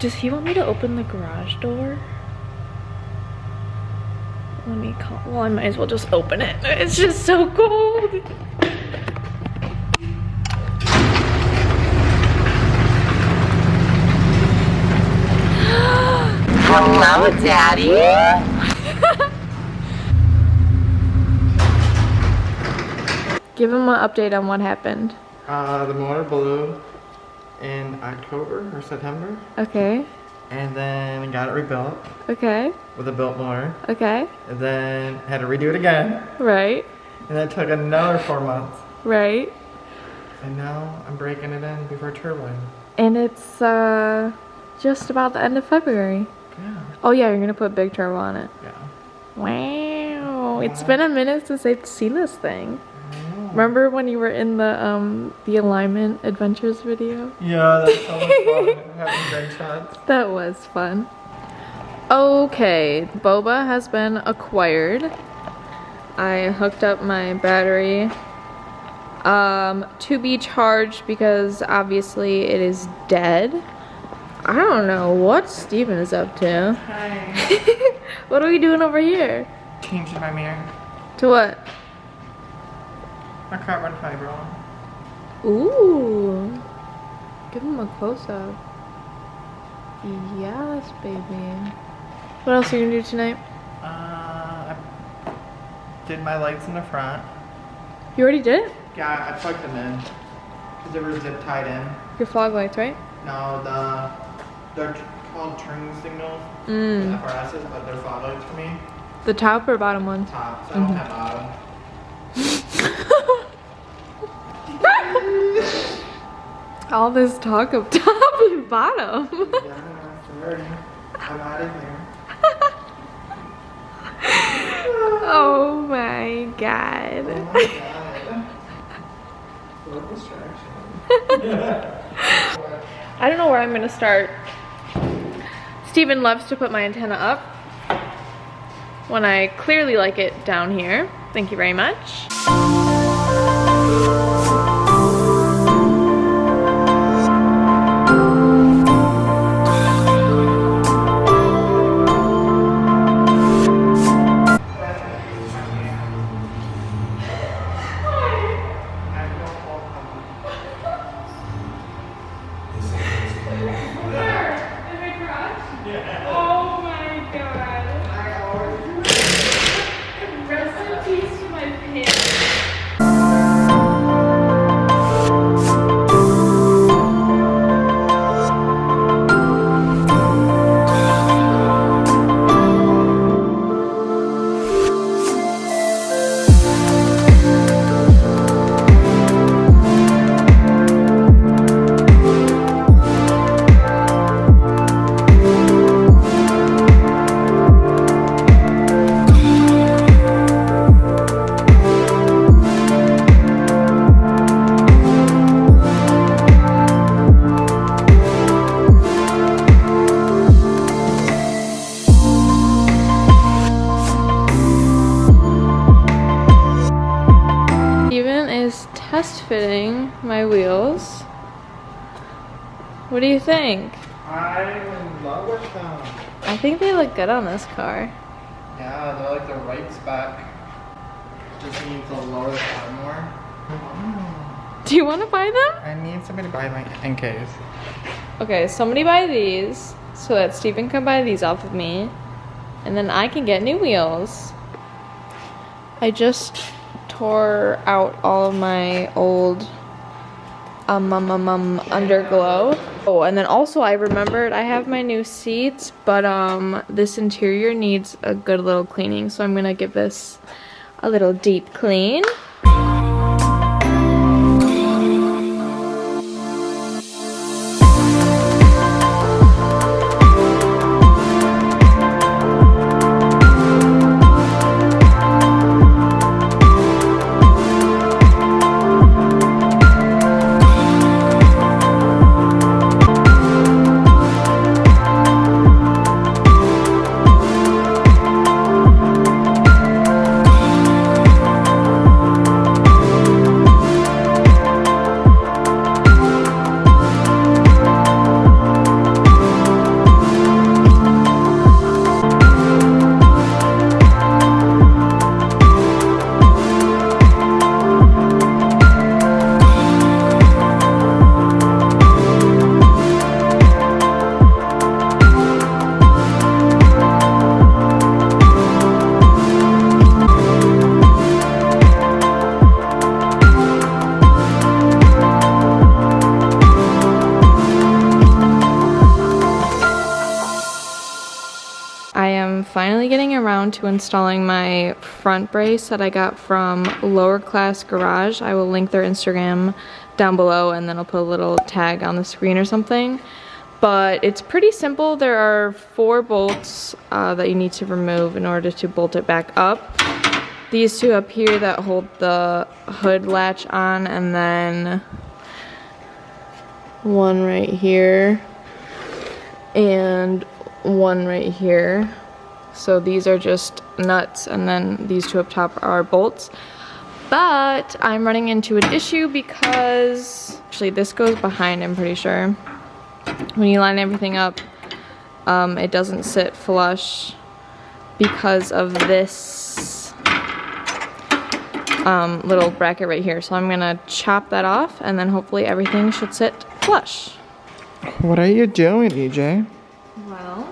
Does he want me to open the garage door? Let me call. Well, I might as well just open it. It's just so cold. Hello, Daddy. Give him an update on what happened. The motor blew in October or September. Okay. And then got it rebuilt Okay. with a built motor. Okay. And then had to redo it again. Right. And then it took another 4 months. Right. And now I'm breaking it in before turbine. And it's just about the end of February. Yeah. Oh yeah, you're gonna put big turbo on it. Yeah. Wow. It's been a minute since I've seen this thing. I know. Remember when you were in the alignment adventures video? Yeah, that's so much fun. Having great shots. That was fun. Okay, boba has been acquired. I hooked up my battery to be charged because obviously it is dead. I don't know what Steven is up to. Hi. What are we doing over here? Changing my mirror. To what? My carbon fiber. Ooh. Give him a close-up. Yes, baby. What else are you gonna do tonight? I did my lights in the front. You already did it? Yeah, I plugged them in. Because they were zip tied in. Your fog lights, right? No, they're called turn signals. The FRSs, but they're fog lights for me. The top or bottom one? Top, so I don't have bottom. All this talk of top and bottom. Yeah, sorry. I'm out of here. Oh my god. Oh my god. What distraction. I don't know where I'm gonna start. Steven loves to put my antenna up when I clearly like it down here. Thank you very much. Oh my god. Rest in peace to my pants. Test fitting my wheels. What do you think? I'm in love with them. I think they look good on this car. Yeah, they're like the right spec. Just need to lower the car more. Do you want to buy them? I need somebody to buy my NKs. Okay, somebody buy these so that Steven can buy these off of me. And then I can get new wheels. I just tore out all of my old underglow. Oh, and then also I remembered I have my new seats, but this interior needs a good little cleaning, so I'm gonna give this a little deep clean. down to installing my front brace that I got from WRX Garage. I will link their Instagram down below, and then I'll put a little tag on the screen or something. But it's pretty simple. There are 4 bolts that you need to remove in order to bolt it back up. These 2 up here that hold the hood latch on, and then 1 right here and 1 right here. So these are just nuts, and then these 2 up top are bolts. But I'm running into an issue because actually this goes behind, I'm pretty sure. When you line everything up, it doesn't sit flush because of this little bracket right here. So I'm gonna chop that off, and then hopefully everything should sit flush. What are you doing, EJ? Well,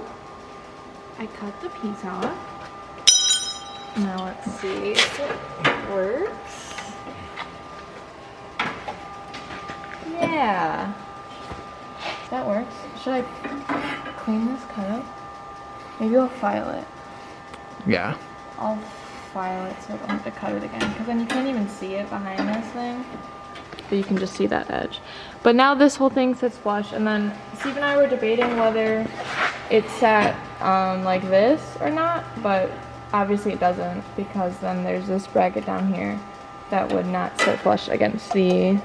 I cut the piece off. Now let's see if it works. Yeah, that works. Should I clean this cut? Maybe I'll file it. Yeah. I'll file it so I don't have to cut it again, because then you can't even see it behind this thing. But you can just see that edge. But now this whole thing sits flush, and then Steve and I were debating whether it sat like this or not, but obviously it doesn't, because then there's this bracket down here that would not sit flush against the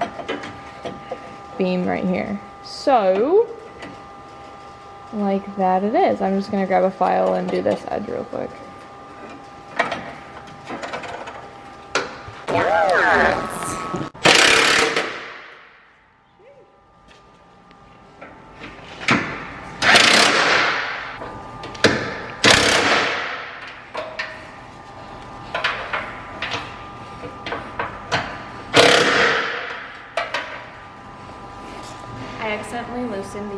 beam right here. So, like that it is. I'm just gonna grab a file and do this edge real quick. I accidentally loosened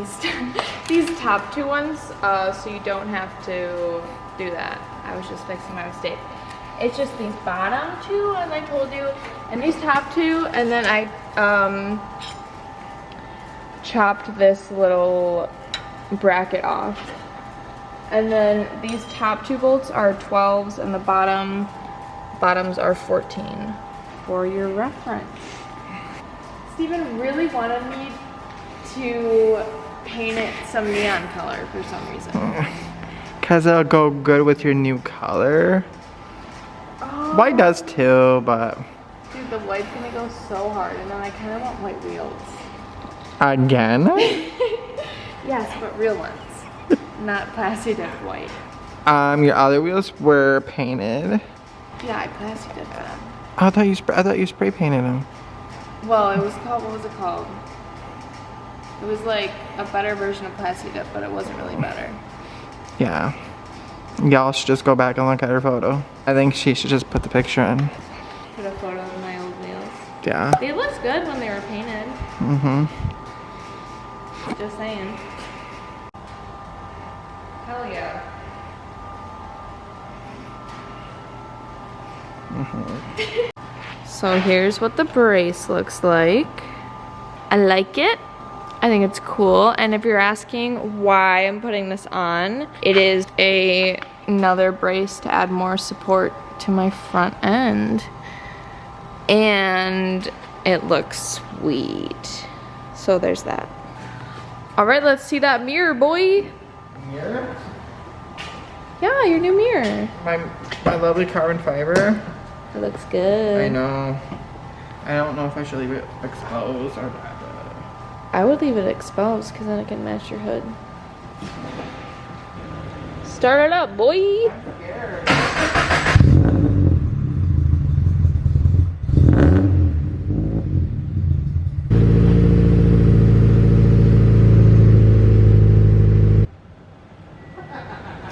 these top 2 ones, so you don't have to do that. I was just fixing my mistake. It's just these bottom 2, as I told you, and these top 2, and then I chopped this little bracket off. And then these top 2 bolts are 12s, and the bottoms are 14, for your reference. Steven really wanted me to paint it some neon color for some reason. Cause it'll go good with your new color. Oh. White does too, but... Dude, the white's gonna go so hard, and then I kind of want white wheels. Again? Yes, but real ones. Not plastic dip white. Your other wheels were painted. Yeah, I plastic dipped them. Oh, I thought you spray painted them. Well, it was called, what was it called? It was like a better version of plastic dip, but it wasn't really better. Yeah. Y'all should just go back and look at her photo. I think she should just put the picture in. Put a photo of my old wheels. Yeah. They looked good when they were painted. Mm-hmm. Just saying. Hell yeah. Mm-hmm. So here's what the brace looks like. I like it. I think it's cool. And if you're asking why I'm putting this on, it is another brace to add more support to my front end. And it looks sweet. So there's that. All right, let's see that mirror, boy. Mirror? Yeah, your new mirror. My lovely carbon fiber. It looks good. I know. I don't know if I should leave it exposed or not. I would leave it exposed because then it can match your hood. Start it up, boy. I'm scared.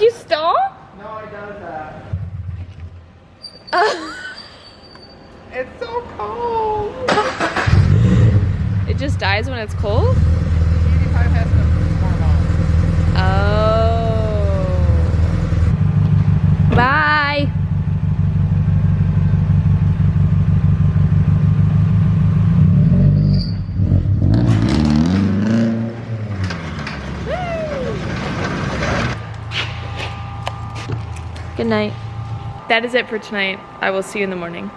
You stop? No, I does that. It's so cold. It just dies when it's cold? 85 has to warm up. Oh. Bye. Good night. that is it for tonight. I will see you in the morning.